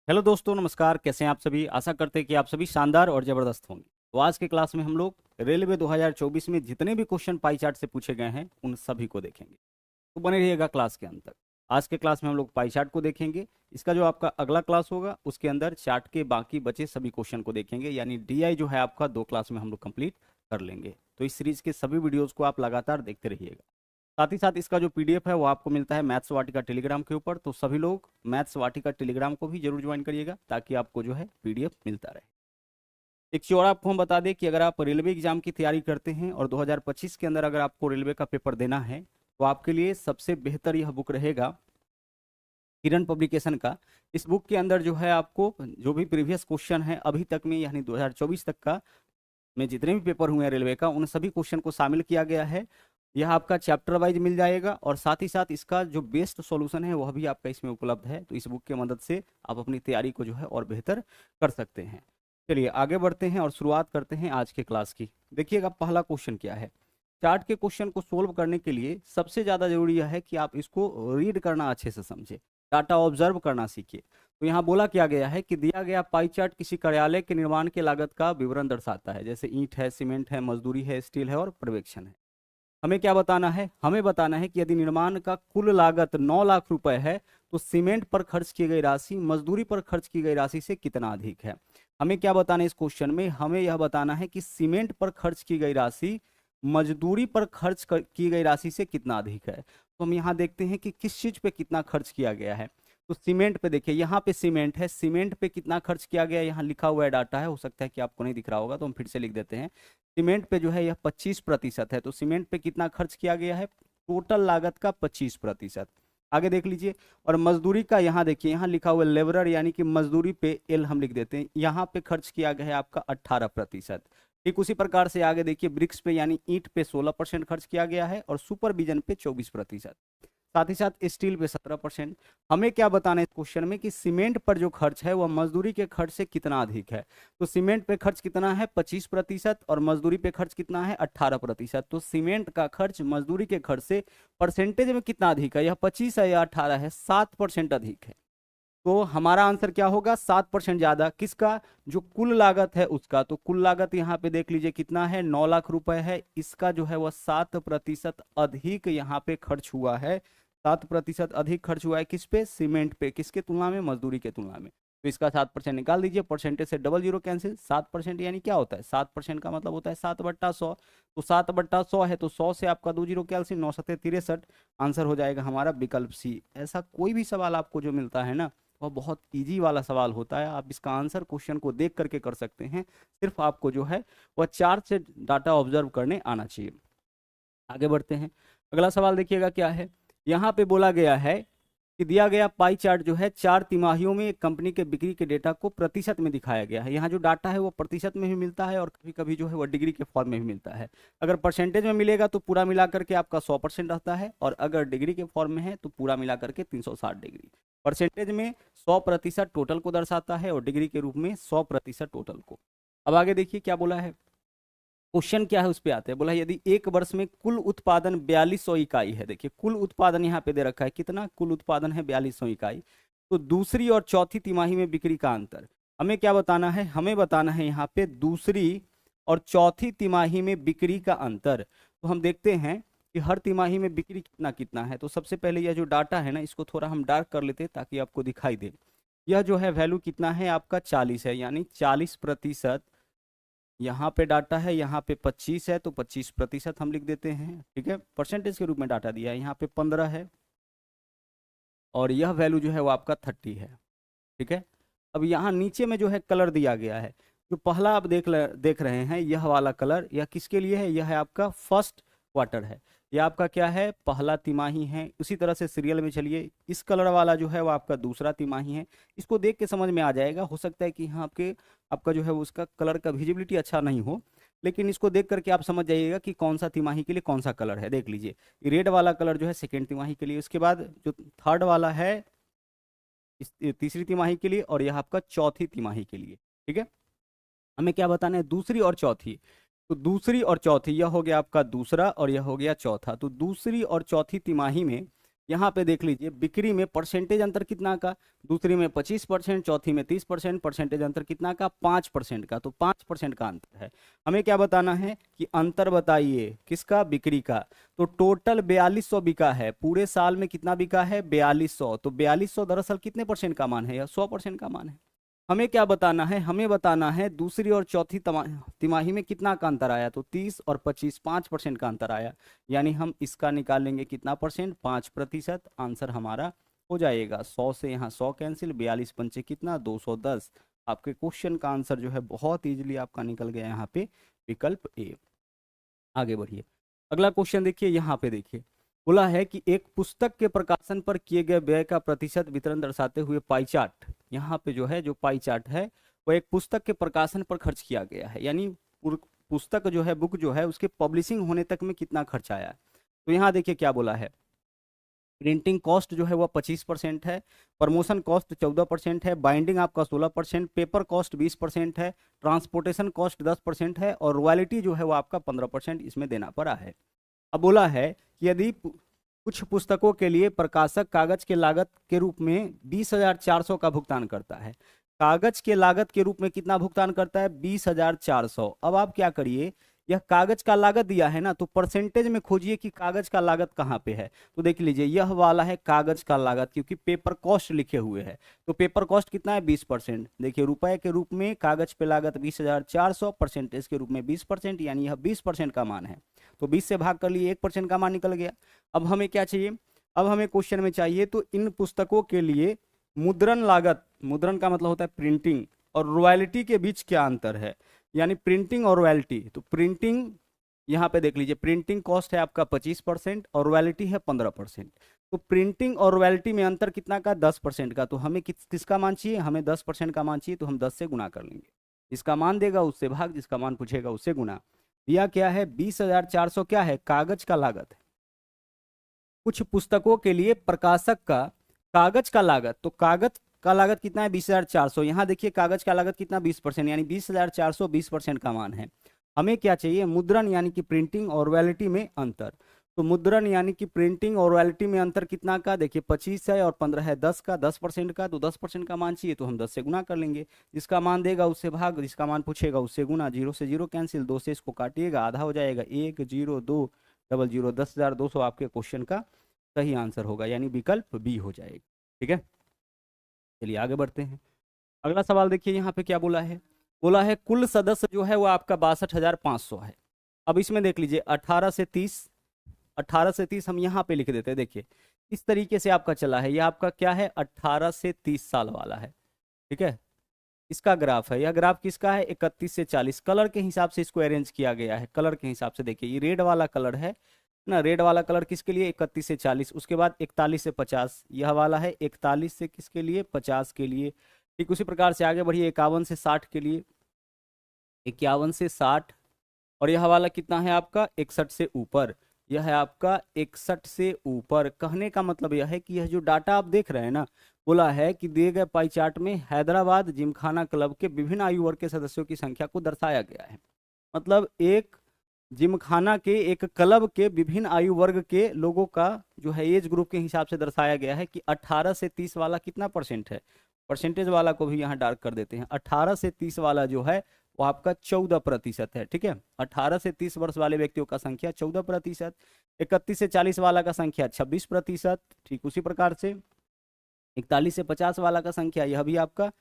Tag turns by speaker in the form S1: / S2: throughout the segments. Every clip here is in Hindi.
S1: हेलो दोस्तों, नमस्कार। कैसे हैं आप सभी? आशा करते हैं कि आप सभी शानदार और ज़बरदस्त होंगे। तो आज के क्लास में हम लोग रेलवे 2024 में जितने भी क्वेश्चन पाई चार्ट से पूछे गए हैं उन सभी को देखेंगे। तो बने रहिएगा क्लास के अंत तक। आज के क्लास में हम लोग पाई चार्ट को देखेंगे। इसका जो आपका अगला क्लास होगा उसके अंदर चार्ट के बाकी बचे सभी क्वेश्चन को देखेंगे, यानी डीआई जो है आपका 2 क्लास में हम लोग कंप्लीट कर लेंगे। तो इस सीरीज के सभी वीडियोज़ को आप लगातार देखते रहिएगा। साथ ही साथ इसका जो पीडीएफ है वो आपको मिलता है मैथ्स वाटिका टेलीग्राम के ऊपर। तो सभी लोग मैथ्स वाटिका टेलीग्राम को भी जरूर ज्वाइन करिएगा ताकि आपको जो है पीडीएफ मिलता रहे। एक चीज और आपको हम बता दें कि अगर आप रेलवे एग्जाम की तैयारी करते हैं और 2025 के अंदर अगर आपको रेलवे का पेपर देना है तो आपके लिए सबसे बेहतर यह बुक रहेगा किरण पब्लिकेशन का। इस बुक के अंदर जो है आपको जो भी प्रीवियस क्वेश्चन है अभी तक में, यानी 2024 तक का में जितने भी पेपर हुए हैं रेलवे का, उन सभी क्वेश्चन को शामिल किया गया है। यह आपका चैप्टर वाइज मिल जाएगा और साथ ही साथ इसका जो बेस्ट सॉल्यूशन है वह भी आपका इसमें उपलब्ध है। तो इस बुक की मदद से आप अपनी तैयारी को जो है और बेहतर कर सकते हैं। चलिए आगे बढ़ते हैं और शुरुआत करते हैं आज के क्लास की। देखिएगा पहला क्वेश्चन क्या है। चार्ट के क्वेश्चन को सोल्व करने के लिए सबसे ज़्यादा जरूरी यह है कि आप इसको रीड करना अच्छे से समझे, डाटा ऑब्जर्व करना सीखिए। तो यहाँ बोला क्या गया है कि दिया गया पाई चार्ट किसी कार्यालय के निर्माण की लागत का विवरण दर्शाता है, जैसे ईंट है, सीमेंट है, मजदूरी है, स्टील है और पर्यवेक्षण है। हमें क्या बताना है? हमें बताना है कि यदि निर्माण का कुल लागत 9 लाख रुपए है तो सीमेंट पर खर्च की गई राशि मजदूरी पर खर्च की गई राशि से कितना अधिक है। हमें क्या बताना है इस क्वेश्चन में? हमें यह बताना है कि सीमेंट पर खर्च की गई राशि मजदूरी पर की गई राशि से कितना अधिक है। तो हम यहाँ देखते हैं कि किस चीज पे कितना खर्च किया गया है। तो सीमेंट पे देखिए, यहाँ पे सीमेंट है, सीमेंट पे कितना खर्च किया गया है यहाँ लिखा हुआ है, डाटा है, हो सकता है कि आपको नहीं दिख रहा होगा तो हम फिर से लिख देते हैं। सीमेंट पे जो है यह 25% है। तो सीमेंट पे कितना खर्च किया गया है? टोटल लागत का 25%। आगे देख लीजिए। और मजदूरी का यहाँ देखिए, यहाँ लिखा हुआ है लेबरर, यानी कि मजदूरी पे एल हम लिख देते हैं, यहाँ पे खर्च किया गया है आपका 18%। ठीक उसी प्रकार से आगे देखिए, ब्रिक्स पे यानी ईंट पे 16% खर्च किया गया है और सुपरविजन पे 24%। साथ ही साथ स्टील पे 17%। हमें क्या बताना है इस क्वेश्चन में कि सीमेंट पर जो खर्च है वह मजदूरी के खर्च से कितना अधिक है। तो सीमेंट पे खर्च कितना है? 25% और मजदूरी पे खर्च कितना है? 18%। तो सीमेंट का खर्च मजदूरी के खर्च से परसेंटेज में कितना अधिक है? यह 25 है या 18 है? 7% अधिक है। तो हमारा आंसर क्या होगा? 7% ज्यादा। किसका? जो कुल लागत है उसका। तो कुल लागत यहाँ पे देख लीजिए कितना है? 9 लाख रुपए है। इसका जो है वह 7% अधिक यहाँ पे खर्च हुआ है। 7% अधिक खर्च हुआ है किस पे? सीमेंट पे। किसके तुलना में? मजदूरी के तुलना में। तो इसका 7% निकाल दीजिए। परसेंटेज से डबल जीरो कैंसिल। 7% यानी क्या होता है? 7% का मतलब होता है 7/100। तो 7/100 है तो 100 से आपका 2 जीरो कैंसिल, 9×7=63। आंसर हो जाएगा हमारा विकल्प सी। ऐसा कोई भी सवाल आपको जो मिलता है ना, वह बहुत इजी वाला सवाल होता है। आप इसका आंसर क्वेश्चन को देख करके कर सकते हैं। सिर्फ आपको जो है वह चार्ट से डाटा ऑब्जर्व करने आना चाहिए। आगे बढ़ते हैं। अगला सवाल देखिएगा क्या है। यहाँ पे बोला गया है कि दिया गया पाई चार्ट जो है 4 तिमाहियों में एक कंपनी के बिक्री के डेटा को प्रतिशत में दिखाया गया है। यहाँ जो डाटा है वो प्रतिशत में भी मिलता है और कभी कभी जो है वो डिग्री के फॉर्म में भी मिलता है। अगर परसेंटेज में मिलेगा तो पूरा मिला करके आपका 100% रहता है, और अगर डिग्री के फॉर्म में है तो पूरा मिला करके 360 डिग्री। परसेंटेज में 100% टोटल को दर्शाता है और डिग्री के रूप में 100% टोटल को। अब आगे देखिए क्या बोला है। क्वेश्चन क्या है उस पे आते हैं। बोला यदि एक वर्ष में कुल उत्पादन 4200 इकाई है। देखिए कुल उत्पादन यहाँ पे दे रखा है, कितना कुल उत्पादन है? 4200 इकाई। तो दूसरी और चौथी तिमाही में बिक्री का अंतर हमें क्या बताना है? हमें बताना है यहाँ पे दूसरी और चौथी तिमाही में बिक्री का अंतर। तो हम देखते हैं कि हर तिमाही में बिक्री कितना कितना है। तो सबसे पहले यह जो डाटा है ना, इसको थोड़ा हम डार्क कर लेते हैं ताकि आपको दिखाई दे। यह जो है वैल्यू कितना है आपका? 40 है, यानी 40%। यहाँ पे डाटा है, यहाँ पे 25 है तो 25% हम लिख देते हैं। ठीक है, परसेंटेज के रूप में डाटा दिया है। यहाँ पे 15 है और यह वैल्यू जो है वो आपका 30 है। ठीक है। अब यहाँ नीचे में जो है कलर दिया गया है। जो पहला आप देख रहे हैं यह वाला कलर, यह किसके लिए है? यह है आपका फर्स्ट क्वार्टर है। यह आपका क्या है? पहला तिमाही है। उसी तरह से सीरियल में चलिए, इस कलर वाला जो है वो आपका दूसरा तिमाही है। इसको देख के समझ में आ जाएगा। हो सकता है कि यहाँ आपका जो है वो उसका कलर का विजिबिलिटी अच्छा नहीं हो, लेकिन इसको देख करके आप समझ जाइएगा कि कौन सा तिमाही के लिए कौन सा कलर है। देख लीजिए, रेड वाला कलर जो है सेकेंड तिमाही के लिए, उसके बाद जो थर्ड वाला है इस तीसरी तिमाही के लिए, और यह आपका चौथी तिमाही के लिए। ठीक है। हमें क्या बताना है? दूसरी और चौथी। तो दूसरी और चौथी, यह हो गया आपका दूसरा और यह हो गया चौथा। तो दूसरी और चौथी तिमाही में यहाँ पे देख लीजिए बिक्री में परसेंटेज अंतर कितना का, दूसरी में 25%, चौथी में 30%, परसेंटेज अंतर कितना का 5% का, तो 5% का अंतर है। हमें क्या बताना है कि अंतर बताइए किसका, बिक्री का। तो टोटल 4200 बिका है, पूरे साल में कितना बिका है 4200, तो 4200 दरअसल कितने परसेंट का मान है, यह 100% का मान है। हमें क्या बताना है, हमें बताना है दूसरी और चौथी तिमाही में कितना का अंतर आया, तो 30 और 25 5% का अंतर आया, यानी हम इसका निकालेंगे कितना परसेंट, 5%। आंसर हमारा हो जाएगा 100 से यहाँ 100 कैंसिल, 42 पंचे कितना 210। आपके क्वेश्चन का आंसर जो है बहुत इजीली आपका निकल गया यहाँ पे, विकल्प ए। आगे बढ़िए, अगला क्वेश्चन देखिए, यहाँ पे देखिए बोला है कि एक पुस्तक के प्रकाशन पर किए गए व्यय का प्रतिशत वितरण दर्शाते हुए पाई चार्ट, यहाँ पे जो है जो पाई चार्ट है वो एक पुस्तक के प्रकाशन पर खर्च किया गया है, यानी पुस्तक जो है, बुक जो है, उसके पब्लिशिंग होने तक में कितना खर्च आया। तो यहाँ देखिए क्या बोला है, प्रिंटिंग कॉस्ट जो है वह 25% है, प्रमोशन कॉस्ट 14% है, बाइंडिंग आपका 16%, पेपर कॉस्ट 20% है, ट्रांसपोर्टेशन कॉस्ट 10% है, और रॉयल्टी जो है वो आपका 15% इसमें देना पड़ा है। अब बोला है कि यदि कुछ पुस्तकों के लिए प्रकाशक कागज के लागत के रूप में 20,400 का भुगतान करता है, कागज के लागत के रूप में कितना भुगतान करता है 20,400। अब आप क्या करिए, यह कागज का लागत दिया है ना, तो परसेंटेज में खोजिए कि कागज का लागत कहाँ पे है। तो देख लीजिए यह वाला है कागज का लागत, क्योंकि पेपर कॉस्ट लिखे हुए हैं, तो पेपर कॉस्ट कितना है 20%। देखिए रुपए के रूप में कागज पे लागत 20,400, परसेंटेज के रूप में 20%, यानी यह 20% का मान है। तो 20 से भाग कर लिए 1% का मान निकल गया। अब हमें क्या चाहिए, अब हमें क्वेश्चन में चाहिए तो इन पुस्तकों के लिए मुद्रण लागत, मुद्रण का मतलब होता है प्रिंटिंग, और रॉयल्टी के बीच क्या अंतर है, यानी प्रिंटिंग और रॉयल्टी। तो प्रिंटिंग यहाँ पे देख लीजिए, प्रिंटिंग कॉस्ट है आपका 25% और रॉयल्टी है 15%। तो प्रिंटिंग और रॉयल्टी में अंतर कितना का 10% का। तो हमें किसका मान चाहिए, हमें 10% का मान चाहिए, तो हम 10 से गुना कर लेंगे, जिसका मान देगा उससे भाग, जिसका मान पूछेगा उससे गुना। दिया क्या है 20,400 क्या है कागज का लागत है। कुछ पुस्तकों के लिए प्रकाशक का कागज का लागत, तो कागज का लागत कितना है 20,400, यहाँ देखिए कागज का लागत कितना 20%, यानी 20,400 20% का मान है। हमें क्या चाहिए, मुद्रण यानी कि प्रिंटिंग और रॉयल्टी में अंतर। तो मुद्रण यानी कि प्रिंटिंग और रॉयल्टी में अंतर कितना का, देखिए 25 है और 15 है, 10 का 10% का, तो 10% का मान चाहिए, तो हम 10 से गुना कर लेंगे, जिसका मान देगा उससे भाग, जिसका मान पूछेगा उससे गुना। 0 से 0 कैंसिल, 2 से इसको काटिएगा आधा हो जाएगा, 1 0 2 00 10,200 आपके क्वेश्चन का सही आंसर होगा, यानी विकल्प बी हो जाएगा। ठीक है, चलिए आगे बढ़ते हैं। अगला सवाल देखिए यहाँ पे क्या बोला है, बोला है कुल सदस्य जो है वो आपका 62,500 है। अब इसमें देख लीजिए 18 से 30 हम यहाँ पे लिख देते हैं। देखिए इस तरीके से आपका चला है, ये आपका क्या है 18 से 30 साल वाला है। ठीक है, इसका ग्राफ है, यह ग्राफ किसका है 31 से 40। कलर के हिसाब से इसको अरेंज किया गया है, कलर के हिसाब से देखिए ये रेड वाला कलर है ना, रेड वाला कलर किसके लिए 31 से 40, उसके बाद 41 से 50, यह वाला है 41 से किसके लिए 50 के लिए। ठीक उसी प्रकार से आगे बढ़िए 51 से 60 के लिए, 51 से 60, और यह वाला कितना है आपका 61 से ऊपर, यह है आपका 61 से ऊपर। कहने का मतलब यह है कि यह जो डाटा आप देख रहे हैं ना, बोला है कि दिए गए पाई चार्ट में हैदराबाद जिमखाना क्लब के विभिन्न आयु वर्ग के सदस्यों की संख्या को दर्शाया गया है। मतलब एक जिमखाना के एक क्लब के विभिन्न आयु वर्ग के लोगों का जो है एज ग्रुप के हिसाब से दर्शाया गया है कि 18 से 30 वाला कितना परसेंट है, परसेंटेज वाला को भी यहाँ डार्क कर देते हैं। 18 से 30 वाला जो है वो आपका 14% है। ठीक है, 18 से 30 वर्ष वाले व्यक्तियों का संख्या 14%, 31 से 40 वाला का संख्या 26%। ठीक उसी प्रकार से 41 से 50 वाला का संख्या यह भी आपका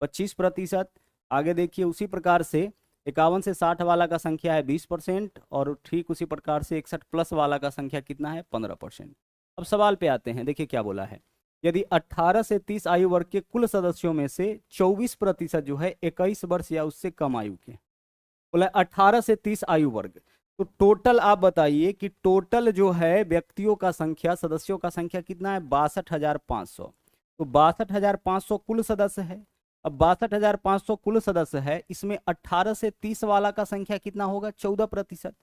S1: 25%। आगे देखिए उसी प्रकार से 51 से 60 वाला का संख्या है 20%, और ठीक उसी प्रकार से 61 प्लस वाला का संख्या कितना है 15%। अब सवाल पे आते हैं, देखिए क्या बोला है, यदि 18 से 30 आयु वर्ग के कुल सदस्यों में से 24% जो है 21 वर्ष या उससे कम आयु के, बोला 18 से 30 आयु वर्ग, तो टोटल आप बताइए कि टोटल जो है व्यक्तियों का संख्या, सदस्यों का संख्या कितना है 62,500। तो 62,500 कुल सदस्य है। अब 62,500 कुल सदस्य है, इसमें 18 से 30 वाला का संख्या कितना होगा 14%।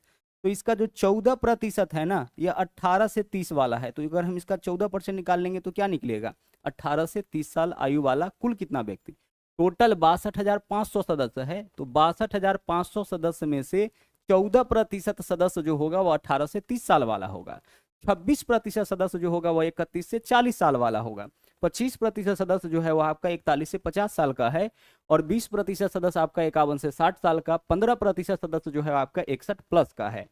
S1: तो इसका जो 14% है ना, यह 18 से 30 वाला है, तो अगर हम इसका 14% निकाल लेंगे तो क्या निकलेगा 18 से 30 साल आयु वाला कुल कितना व्यक्ति। टोटल 62,500 सदस्य है, तो 62,500 सदस्य में से 14% सदस्य जो होगा वो 18 से 30 साल वाला होगा। 26% सदस्य जो होगा वह 31 से 40 साल वाला होगा। 25% सदस्य जो है वह आपका 41 से 50 साल का है, और 20% सदस्य आपका 51 से 60 साल का, 15% सदस्य जो है आपका 61 प्लस का है।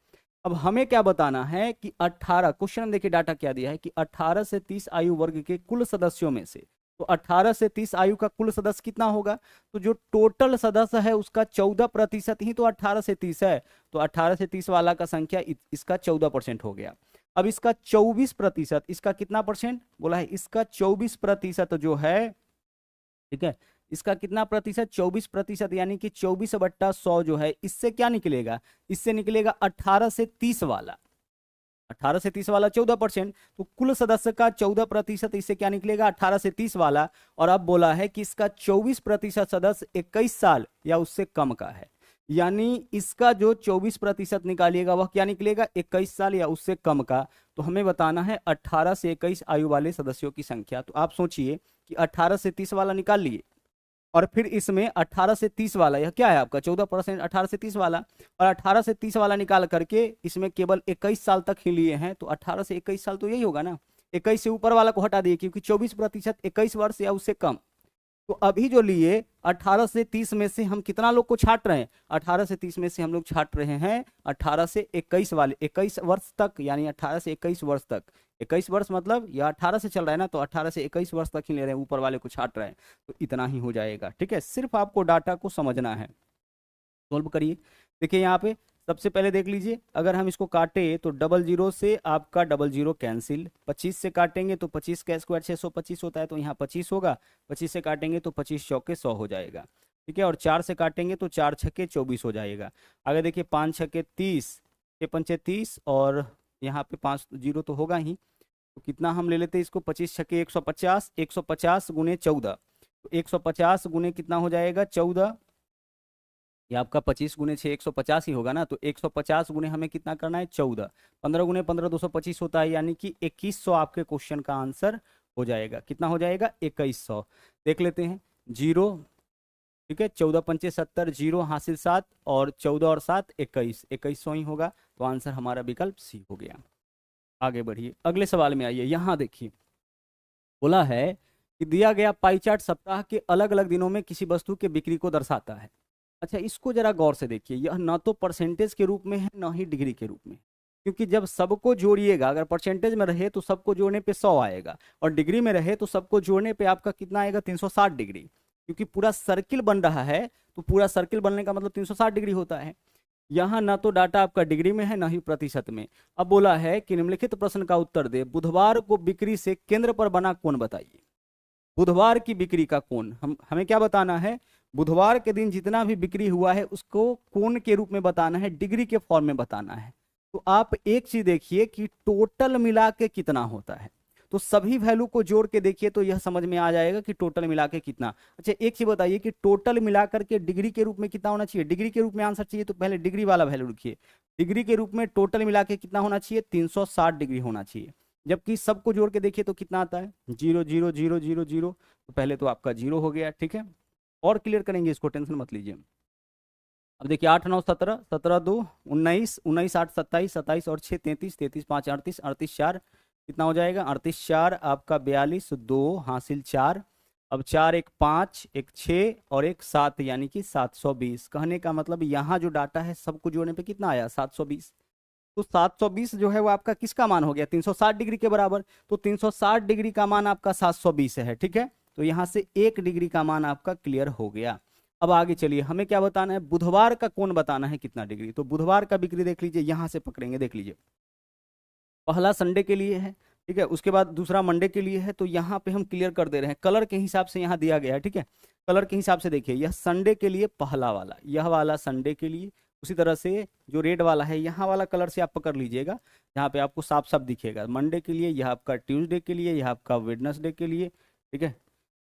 S1: अब हमें क्या बताना है कि 18, क्वेश्चन देखिए डाटा क्या दिया है कि 18 से 30 आयु वर्ग के कुल सदस्यों में से, तो 18 से 30 आयु का कुल सदस्य कितना होगा, तो जो टोटल सदस्य है उसका 14% ही तो 18 से 30 है, तो 18 से 30 वाला का संख्या इसका 14% हो गया। अब इसका 24%, इसका कितना परसेंट बोला है, इसका 24% जो है, ठीक है, इसका कितना प्रतिशत, 24%, यानी कि 24/100 जो है, इससे क्या निकलेगा, इससे निकलेगा 18 से 30 वाला, 18 से 30 वाला 14%, तो कुल सदस्य का 14%, इससे क्या निकलेगा 18 से 30 वाला। और अब बोला है कि इसका 24% सदस्य 21 साल या उससे कम का है, यानी इसका जो 24% निकालिएगा वह क्या निकलेगा, 21 साल या उससे कम का। तो हमें बताना है 18 से 21 आयु वाले सदस्यों की संख्या। तो आप सोचिए कि 18 से 30 वाला निकाल लिए, और फिर इसमें 18 से 30 वाला, यह क्या है आपका 14%, 18 से 30 वाला, और 18 से 30 वाला निकाल करके इसमें केवल 21 साल तक ही लिए हैं, तो 18 से 21 साल तो यही होगा ना, 21 से ऊपर वाला को हटा दिए, क्योंकि 24% 21 वर्ष या उससे कम। तो अभी जो लिए 18 से 30 में से हम कितना लोग को छाट रहे हैं, 18 से 30 में से हम लोग छाट रहे हैं 18 से 21 वाले, 21 वर्ष तक, यानी 18 से 21 वर्ष तक। 21 वर्ष मतलब यह 18 से चल रहा है ना, तो 18 से 21 वर्ष तक ही ले रहे हैं, ऊपर वाले को छाट रहे हैं, तो इतना ही हो जाएगा। ठीक है, सिर्फ आपको डाटा को समझना है। सोल्व करिए। देखिए यहाँ पे सबसे पहले देख लीजिए, अगर हम इसको काटे तो 00 से आपका 00 कैंसिल, 25 से काटेंगे तो 25 का स्क्वायर 625 होता है, तो यहाँ 25 होगा, 25 से काटेंगे तो 25 चौके 100 हो जाएगा। ठीक है, और 4 से काटेंगे तो 4 छक्के 24 हो जाएगा। आगे देखिए 5 छक्के 30, 6 पंचे 30, और यहाँ पे 5 जीरो तो होगा ही, तो कितना हम ले लेते हैं इसको, 25 छक्के 150, 150 गुने 14, तो 150 गुने कितना हो जाएगा 14, ये आपका 25 गुने 6 150 ही होगा ना, तो 150 गुने हमें कितना करना है 14, 15 गुने 15 225 होता है, यानी कि 2100 आपके क्वेश्चन का आंसर हो जाएगा। कितना हो जाएगा 2100। देख लेते हैं, जीरो, ठीक है, 14 पंचे 70, जीरो हासिल 7, और 14 और 7 21, 2100 ही होगा, तो आंसर हमारा विकल्प सी हो गया। आगे बढ़िए, अगले सवाल में आइए। यहाँ देखिए बोला है कि दिया गया पाई चार्ट सप्ताह के अलग अलग दिनों में किसी वस्तु के बिक्री को दर्शाता है। अच्छा, इसको जरा गौर से देखिए, यह ना तो परसेंटेज के रूप में है ना ही डिग्री के रूप में, क्योंकि जब सबको जोड़िएगा, अगर परसेंटेज में रहे तो सबको जोड़ने पे 100 आएगा, और डिग्री में रहे तो सबको जोड़ने पे आपका कितना आएगा 360 डिग्री, क्योंकि पूरा सर्किल बन रहा है, तो पूरा सर्किल बनने का मतलब 360 डिग्री होता है। यहाँ ना तो डाटा आपका डिग्री में है ना ही प्रतिशत में। अब बोला है कि निम्नलिखित प्रश्न का उत्तर दे, बुधवार को बिक्री से केंद्र पर बना कोण बताइए। बुधवार की बिक्री का कोण हमें क्या बताना है, बुधवार के दिन जितना भी बिक्री हुआ है उसको कोण के रूप में बताना है, डिग्री के फॉर्म में बताना है। तो आप एक चीज देखिए कि टोटल मिला के कितना होता है, तो सभी वैल्यू को जोड़ के देखिए तो यह समझ में आ जाएगा कि टोटल मिला के कितना। अच्छा, एक चीज बताइए कि टोटल मिलाकर के डिग्री के रूप में कितना होना चाहिए, डिग्री के रूप में आंसर चाहिए तो पहले डिग्री वाला वैल्यू लिखिए। डिग्री के रूप में टोटल मिला के कितना होना चाहिए, 360 डिग्री होना चाहिए। जबकि सबको जोड़ के देखिए तो कितना आता है, 0 0 0 0 0, तो पहले तो आपका 0 हो गया। ठीक है, और क्लियर करेंगे इसको, टेंशन मत लीजिए। अब देखिए 8 9 17, 17 2 19, 19 8 27, 27 और 6 33, 33 5 38, 38 4 कितना हो जाएगा, 38 4 आपका 42, 2 हासिल 4, अब 4 1 5, 1 6 और 1 7, यानी कि 720। कहने का मतलब यहाँ जो डाटा है सबको जोड़ने पे कितना आया 720। तो 720 जो है वो आपका किसका मान हो गया, 360 डिग्री के बराबर। तो 360 डिग्री का मान आपका 720 है। ठीक है, तो यहाँ से 1 डिग्री का मान आपका क्लियर हो गया। अब आगे चलिए, हमें क्या बताना है, बुधवार का कोण बताना है कितना डिग्री। तो बुधवार का बिक्री देख लीजिए, यहां से पकड़ेंगे, देख लीजिए पहला संडे के लिए है, ठीक है, उसके बाद दूसरा मंडे के लिए है, तो यहाँ पे हम क्लियर कर दे रहे हैं, कलर के हिसाब से यहाँ दिया गया है। ठीक है, कलर के हिसाब से देखिए, यह संडे के लिए पहला वाला, यह वाला संडे के लिए, उसी तरह से जो रेड वाला है यहाँ वाला कलर से आप पकड़ लीजिएगा, जहाँ पे आपको साफ साफ दिखेगा मंडे के लिए, यह आपका ट्यूसडे के लिए, यह आपका वेडनेसडे के लिए। ठीक है,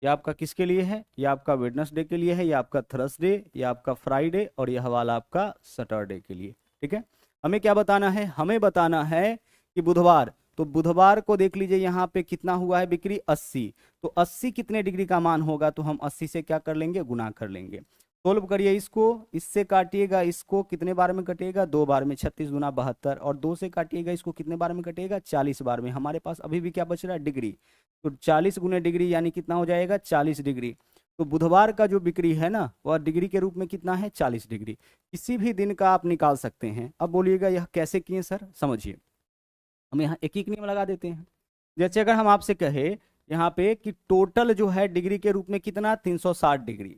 S1: यह आपका किसके लिए है, यह आपका वेडनेसडे के लिए है, यह आपका थर्सडे, यह आपका फ्राइडे, और यह वाला आपका सैटरडे के लिए। ठीक है, हमें क्या बताना है, हमें बताना है कि बुधवार, तो बुधवार को देख लीजिए यहाँ पे कितना हुआ है बिक्री 80, तो 80 कितने डिग्री का मान होगा, तो हम 80 से क्या कर लेंगे, गुना कर लेंगे। सोल्व करिए इसको, इससे काटिएगा इसको, कितने बार में कटेगा, 2 बार में, 36 गुना 72, और 2 से काटिएगा इसको, कितने बार में कटेगा, 40 बार में। हमारे पास अभी भी क्या बच रहा है, डिग्री। तो 40 गुने डिग्री यानी कितना हो जाएगा, 40 डिग्री। तो बुधवार का जो बिक्री है ना, वह डिग्री के रूप में कितना है, 40 डिग्री। किसी भी दिन का आप निकाल सकते हैं। अब बोलिएगा यह कैसे किए सर, समझिए। हम यहाँ एक एक नियम लगा देते हैं। जैसे अगर हम आपसे कहे यहाँ पे कि टोटल जो है डिग्री के रूप में कितना, 360 डिग्री,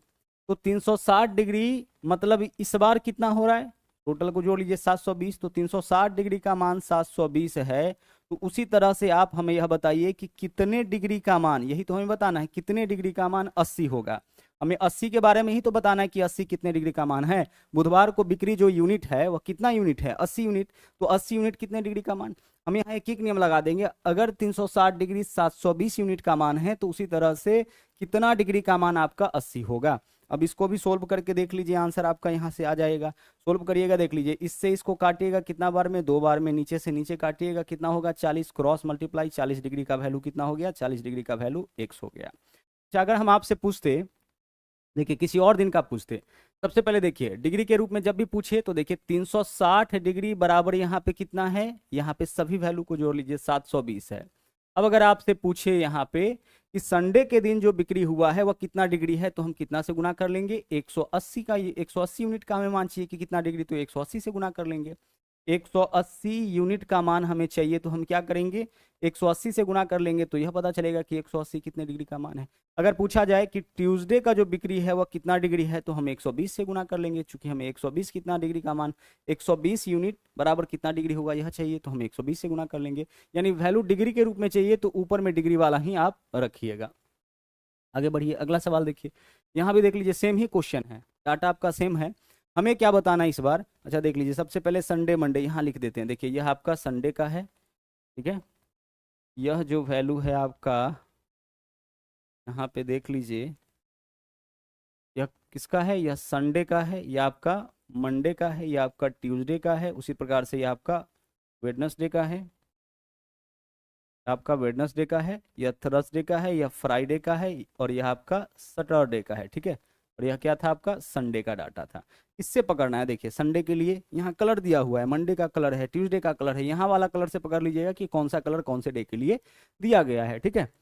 S1: तो 360 डिग्री मतलब इस बार कितना हो रहा है, टोटल को जोड़ लीजिए 720, तो 360 डिग्री का मान 720 है। तो उसी तरह से आप हमें यह बताइए कि कितने डिग्री का मान, यही तो हमें बताना है, कितने डिग्री का मान 80 होगा। हमें 80 के बारे में ही तो बताना है कि 80 कितने डिग्री का मान है। बुधवार को बिक्री जो यूनिट है वह कितना यूनिट है, 80 यूनिट। तो 80 यूनिट कितने डिग्री का मान, हम यहाँ एक एक नियम लगा देंगे। अगर 360 डिग्री 720 यूनिट का मान है, तो उसी तरह से कितना डिग्री का मान आपका 80 होगा। अब इसको भी सोल्व करके देख लीजिए, आंसर आपका यहाँ से आ जाएगा। सोल्व करिएगा, देख लीजिए, इससे इसको काटिएगा कितना बार में, 2 बार में, नीचे से नीचे काटिएगा कितना होगा, 40, क्रॉस मल्टीप्लाई, 40 डिग्री का वैल्यू कितना हो गया, 40 डिग्री का वैल्यू x हो गया। अच्छा, अगर हम आपसे पूछते, देखिए किसी और दिन का पूछते, सबसे पहले देखिए डिग्री के रूप में जब भी पूछे तो देखिए 360 डिग्री बराबर यहाँ पे कितना है, यहाँ पे सभी वैल्यू को जोड़ लीजिए, 720 है। अब अगर आपसे पूछे यहाँ पे कि संडे के दिन जो बिक्री हुआ है वह कितना डिग्री है, तो हम कितना से गुना कर लेंगे, 180 का, 180 यूनिट का हमें मान चाहिए कि कितना डिग्री, तो 180 से गुना कर लेंगे। 180 यूनिट का मान हमें चाहिए, तो हम क्या करेंगे, 180 से गुना कर लेंगे, तो यह पता चलेगा कि 180 कितने डिग्री का मान है। अगर पूछा जाए कि ट्यूसडे का जो बिक्री है वह कितना डिग्री है, तो हम 120 से गुना कर लेंगे, चूंकि हमें 120 कितना डिग्री का मान, 120 यूनिट बराबर कितना डिग्री होगा यह चाहिए, तो हम 120 से गुना कर लेंगे। यानी वैल्यू डिग्री के रूप में चाहिए तो ऊपर में डिग्री वाला ही आप रखिएगा। आगे बढ़िए, अगला सवाल देखिए, यहाँ भी देख लीजिए सेम ही क्वेश्चन है, डाटा आपका सेम है। हमें क्या बताना है इस बार, अच्छा देख लीजिए, सबसे पहले संडे मंडे यहाँ लिख देते हैं। देखिए यह आपका संडे का है, ठीक है, यह जो वैल्यू है आपका यहाँ पे देख लीजिए, यह किसका है, यह संडे का है, यह आपका मंडे का है, यह आपका ट्यूसडे का है, उसी प्रकार से यह आपका वेडनेसडे का है, आपका वेडनेसडे का है, यह थर्सडे का है, यह फ्राइडे का है, और यह आपका सैटरडे का है, ठीक है। और यह क्या था, आपका संडे का डाटा था। इससे पकड़ना है, देखिए संडे के लिए यहाँ कलर दिया हुआ है, मंडे का कलर है, ट्यूसडे का कलर है, यहाँ वाला कलर से पकड़ लीजिएगा कि कौन सा कलर कौन से डे के लिए दिया गया है, ठीक है।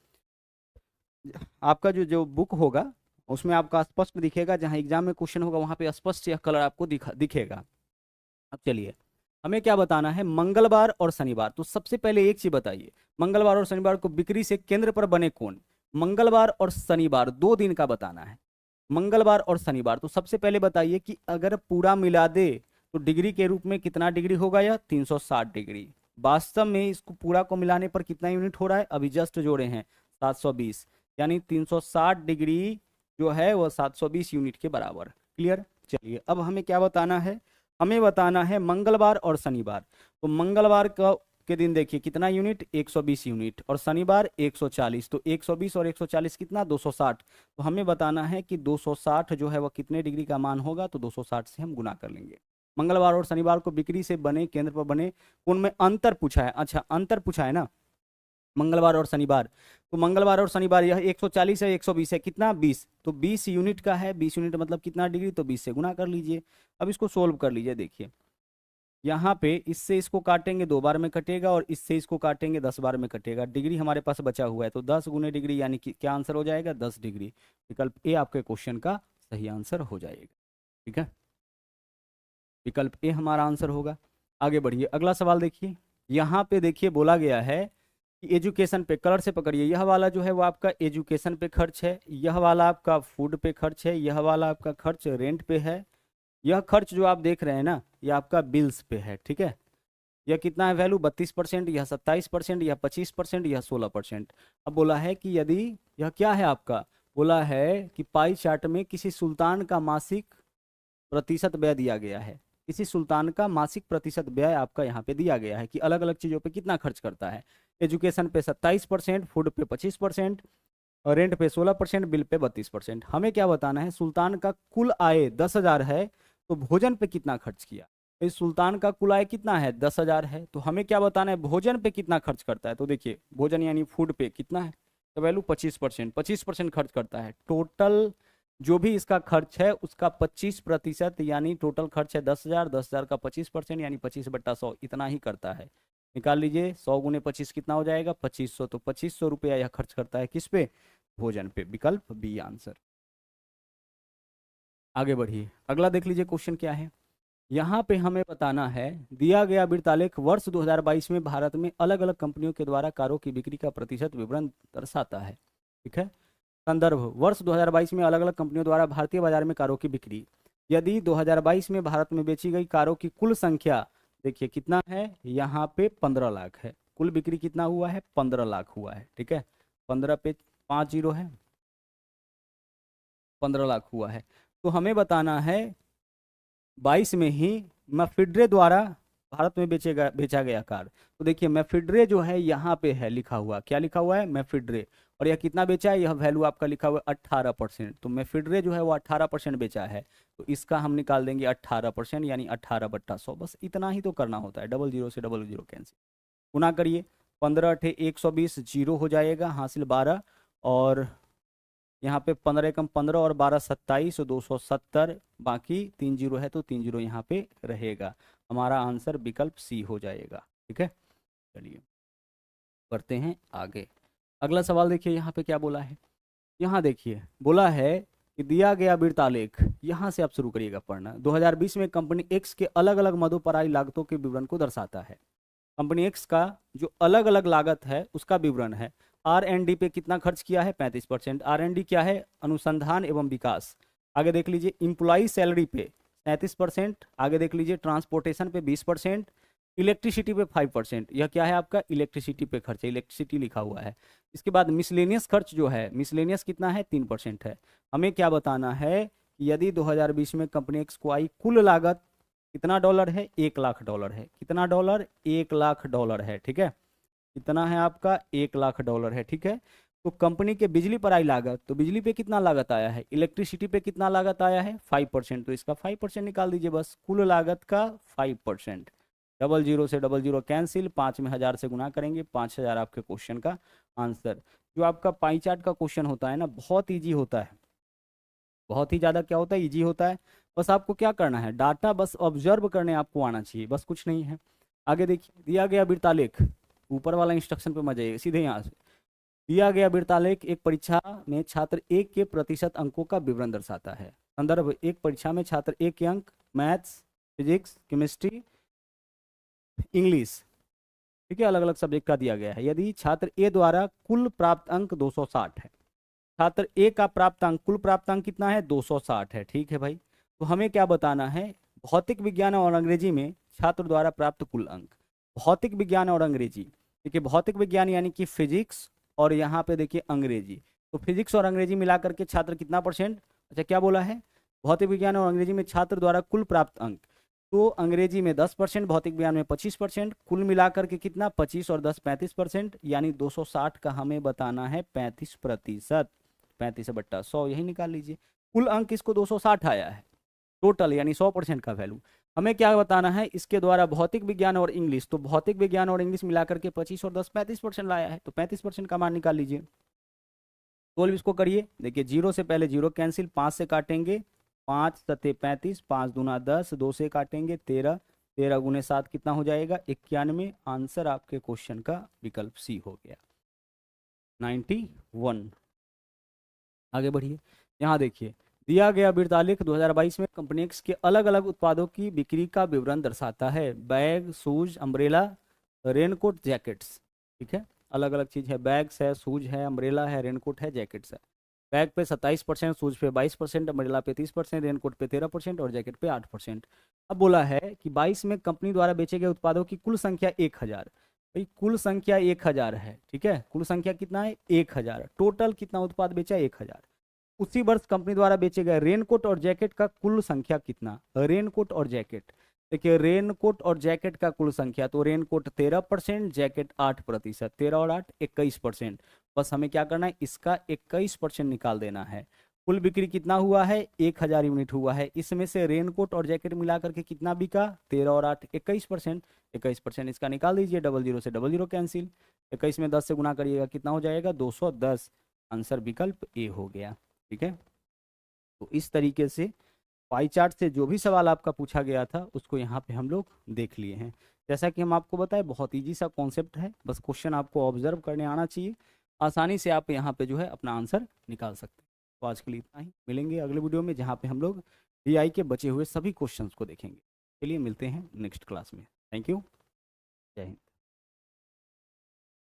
S1: आपका जो जो बुक होगा उसमें आपका स्पष्ट दिखेगा, जहाँ एग्जाम में क्वेश्चन होगा वहाँ पे स्पष्ट यह कलर आपको दिखेगा। अब चलिए, हमें क्या बताना है, मंगलवार और शनिवार। तो सबसे पहले एक चीज बताइए, मंगलवार और शनिवार को बिक्री से केंद्र पर बने कौन, मंगलवार और शनिवार 2 दिन का बताना है, मंगलवार और शनिवार। तो सबसे पहले बताइए कि अगर पूरा मिला दे तो डिग्री के रूप में कितना डिग्री होगा, यह 360 डिग्री। वास्तव में इसको पूरा को मिलाने पर कितना यूनिट हो रहा है, अभी जस्ट जोड़े हैं 720, यानी 360 डिग्री जो है वह 720 यूनिट के बराबर। क्लियर। चलिए अब हमें क्या बताना है, हमें बताना है मंगलवार और शनिवार। तो मंगलवार का के दिन देखिए कितना यूनिट, 120 यूनिट, और शनिवार 140, तो 120 और 140 कितना, 260। तो हमें बताना है कि 260 जो है वह कितने डिग्री का मान होगा, तो 260 से हम गुना कर लेंगे। मंगलवार और शनिवार को बिक्री से बने केंद्र पर बने उनमें अंतर पूछा है, अच्छा अंतर पूछा है ना, मंगलवार और शनिवार। तो मंगलवार और शनिवार यह 140 है, 120 है, कितना 20, तो 20 यूनिट का है, 20 यूनिट मतलब कितना डिग्री, तो 20 से गुना कर लीजिए। अब इसको सोल्व कर लीजिए, देखिए यहाँ पे इससे इसको काटेंगे 2 बार में कटेगा, और इससे इसको काटेंगे 10 बार में कटेगा। डिग्री हमारे पास बचा हुआ है, तो 10 गुने डिग्री यानी कि क्या आंसर हो जाएगा, 10 डिग्री। विकल्प ए आपके क्वेश्चन का सही आंसर हो जाएगा, ठीक है, विकल्प ए हमारा आंसर होगा। आगे बढ़िए, अगला सवाल देखिए, यहाँ पे देखिए बोला गया है कि एजुकेशन पे, कलर से पकड़िए, यह वाला जो है वो आपका एजुकेशन पे खर्च है, यह वाला आपका फूड पे खर्च है, यह वाला आपका खर्च रेंट पे है, यह खर्च जो आप देख रहे हैं ना ये आपका बिल्स पे है, ठीक है। यह कितना है वैल्यू, 32%, यह 27%, यह 25%, यह 16%। अब बोला है कि यदि यह क्या है आपका, बोला है कि पाई चार्ट में किसी सुल्तान का मासिक प्रतिशत व्यय दिया गया है, किसी सुल्तान का मासिक प्रतिशत व्यय आपका यहाँ पे दिया गया है कि अलग अलग चीज़ों पे कितना खर्च करता है। एजुकेशन पे 27%, फूड पे 25%, और रेंट पे 16%, बिल पे 32%। हमें क्या बताना है, सुल्तान का कुल आय 10,000 है, तो भोजन पे कितना खर्च किया। इस सुल्तान का कुल आय कितना है, 10,000 है, तो हमें क्या बताना है, भोजन पे कितना खर्च करता है। तो देखिए भोजन यानी फूड पे कितना है, तो वैल्यू 25%, 25% खर्च करता है। टोटल जो भी इसका खर्च है उसका 25%, यानी टोटल खर्च है 10,000, 10,000 का 25% यानी 25/100 इतना ही करता है। निकाल लीजिए, 100 × 25 कितना हो जाएगा, 2500। तो 2500 रुपया यह खर्च करता है किस पे, भोजन पे। विकल्प बी आंसर। आगे बढ़िए, अगला देख लीजिए क्वेश्चन क्या है। यहाँ पे हमें बताना है, दिया गया वृत्तालेख वर्ष 2022 में भारत में अलग अलग कंपनियों के द्वारा कारों की बिक्री का प्रतिशत विवरण दर्शाता है। ठीक है, संदर्भ वर्ष 2022 में अलग अलग कंपनियों द्वारा भारतीय बाजार में कारों की बिक्री। यदि 2022 में भारत में बेची गई कारों की कुल संख्या, देखिए कितना है, यहाँ पे 15 लाख है। कुल बिक्री कितना हुआ है, 15 लाख हुआ है। ठीक है, 15 पे 5 जीरो है, 15 लाख हुआ है। तो हमें बताना है 22 में ही मैफिड्रे द्वारा भारत में बेचा गया कार। तो देखिए मैफिड्रे जो है यहाँ पे है लिखा हुआ, क्या लिखा हुआ है, मैफिड्रे। और यह कितना बेचा है, यह वैल्यू आपका लिखा हुआ है 18%। तो मैफिड्रे जो है वो 18% बेचा है। तो इसका हम निकाल देंगे 18%, यानी 18/100। बस इतना ही तो करना होता है, डबल जीरो से डबल जीरो कैंसिल, गुना करिए, 15 अठे 120, जीरो हो जाएगा, हासिल 12। और यहाँ पे 15 एकम 15 और 12 27, 270, बाकी 3 जीरो है तो 3 जीरो यहाँ पे रहेगा। हमारा आंसर विकल्प सी हो जाएगा। ठीक है, चलिए बढ़ते हैं आगे। अगला सवाल देखिए यहाँ पे क्या बोला है। यहाँ देखिए बोला है कि दिया गया वृत्तालेख, यहाँ से आप शुरू करिएगा पढ़ना, 2020 में कंपनी एक्स के अलग अलग मदों पर आई लागतों के विवरण को दर्शाता है। कंपनी एक्स का जो अलग अलग लागत है उसका विवरण है। R&D पे कितना खर्च किया है, 35%। R&D क्या है, अनुसंधान एवं विकास। आगे देख लीजिए, इम्प्लॉई सैलरी पे 37%। आगे देख लीजिए, ट्रांसपोर्टेशन पे 20%, इलेक्ट्रिसिटी पे 5%। यह क्या है आपका, इलेक्ट्रिसिटी पे खर्च है, इलेक्ट्रिसिटी लिखा हुआ है। इसके बाद मिसलेनियस खर्च जो है, मिसलेनियस कितना है, 3% है। हमें क्या बताना है कि यदि 2020 में कंपनी एक्स को आई कुल लागत कितना डॉलर है, 1 लाख डॉलर है। कितना डॉलर, 1 लाख डॉलर है। ठीक है, कितना है आपका, 1 लाख डॉलर है। ठीक है, तो कंपनी के बिजली पर आई लागत, तो बिजली पे कितना लागत आया है, इलेक्ट्रिसिटी पे कितना लागत आया है, 5%। तो इसका 5% निकाल दीजिए, बस कुल लागत का 5%। डबल जीरो से डबल जीरो कैंसिल, 5 में 1000 से गुना करेंगे, 5000 आपके क्वेश्चन का आंसर। जो आपका पाई चार्ट का क्वेश्चन होता है ना, बहुत ईजी होता है, बहुत ही ज़्यादा क्या होता है, ईजी होता है। बस आपको क्या करना है, डाटा बस ऑब्जर्व करने आपको आना चाहिए, बस कुछ नहीं है। आगे देखिए, दिया गया वृत्तालेख, ऊपर वाला इंस्ट्रक्शन पे मत जाइए, सीधे यहाँ से। दिया गया वृत्तालेख एक परीक्षा में छात्र एक के प्रतिशत अंकों का विवरण दर्शाता है। संदर्भ एक परीक्षा में छात्र एक के अंक मैथ्स, फिजिक्स, केमिस्ट्री, इंग्लिश, ठीक है, अलग अलग सब्जेक्ट का दिया गया है। यदि छात्र ए द्वारा कुल प्राप्त अंक 260 है, छात्र ए का प्राप्तांक, कुल प्राप्तांक कितना है, 260 है। ठीक है भाई, तो हमें क्या बताना है, भौतिक विज्ञान और अंग्रेजी में छात्र द्वारा प्राप्त कुल अंक। भौतिक विज्ञान और अंग्रेजी, देखिए भौतिक विज्ञान यानी कि फिजिक्स, और यहाँ पे देखिए अंग्रेजी। तो फिजिक्स और अंग्रेजी मिला करके छात्र कितना परसेंट, अच्छा क्या बोला है, भौतिक विज्ञान और अंग्रेजी में छात्र द्वारा कुल प्राप्त अंक। तो अंग्रेजी में 10%, भौतिक विज्ञान में 25%, कुल मिलाकर के कितना, 25 और 10 35%, यानी 260 का हमें बताना है 35%। 35/100 यही निकाल लीजिए। कुल अंक इसको 260 आया है टोटल, यानी 100% का वैल्यू। हमें क्या बताना है, इसके द्वारा भौतिक विज्ञान और इंग्लिश, तो भौतिक विज्ञान और इंग्लिश मिलाकर के 25 और 10 35% लाया है, तो 35% का मान निकाल लीजिए। सोल्व इसको करिए, देखिए जीरो से पहले जीरो कैंसिल, 5 से काटेंगे 5 सत्ते 35, 5 दूना 10, 2 से काटेंगे 13, 13 गुने 7 कितना हो जाएगा, 91। आंसर आपके क्वेश्चन का विकल्प सी हो गया, 91। आगे बढ़िए, यहाँ देखिए, दिया गया वृत्तालेख 2022 में कंपनी एक्स के अलग अलग उत्पादों की बिक्री का विवरण दर्शाता है। Bag, shoes, umbrella, raincoat, jackets. ठीक है, अलग अलग चीज़ है, बैग्स है, शूज है, अम्ब्रेला है, रेनकोट है, जैकेट्स है। बैग पे 27%, शूज पे 22%, अम्ब्रेला पे 30%, रेनकोट पे 13% और जैकेट पे 8%। अब बोला है कि 22 में कंपनी द्वारा बेचे गए उत्पादों की कुल संख्या 1000। भाई कुल संख्या 1000 है, ठीक है, कुल संख्या कितना है, 1000। टोटल कितना उत्पाद बेचा, 1000। उसी वर्ष कंपनी द्वारा बेचे गए रेनकोट और जैकेट का कुल संख्या कितना, रेनकोट और जैकेट, देखिए रेनकोट और जैकेट का कुल संख्या, तो रेनकोट 13%, जैकेट 8%, 13 और 8 21%। बस हमें क्या करना है, इसका 21% निकाल देना है। कुल बिक्री कितना हुआ है, 1000 यूनिट हुआ है, इसमें से रेनकोट और जैकेट मिला करके कितना बिका, 13 और 8 21%। 21% इसका निकाल दीजिए, डबल जीरो से डबल जीरो कैंसिल, 21 में 10 से गुना करिएगा कितना हो जाएगा, 210। आंसर विकल्प ए हो गया। ठीक है, तो इस तरीके से पाई चार्ट से जो भी सवाल आपका पूछा गया था उसको यहाँ पे हम लोग देख लिए हैं। जैसा कि हम आपको बताए, बहुत ईजी सा कॉन्सेप्ट है, बस क्वेश्चन आपको ऑब्जर्व करने आना चाहिए, आसानी से आप यहाँ पे जो है अपना आंसर निकाल सकते हैं। तो आज के लिए इतना ही, मिलेंगे अगले वीडियो में जहाँ पे हम लोग डीआई के बचे हुए सभी क्वेश्चंस को देखेंगे। चलिए मिलते हैं नेक्स्ट क्लास में। Thank you. जय हिंद।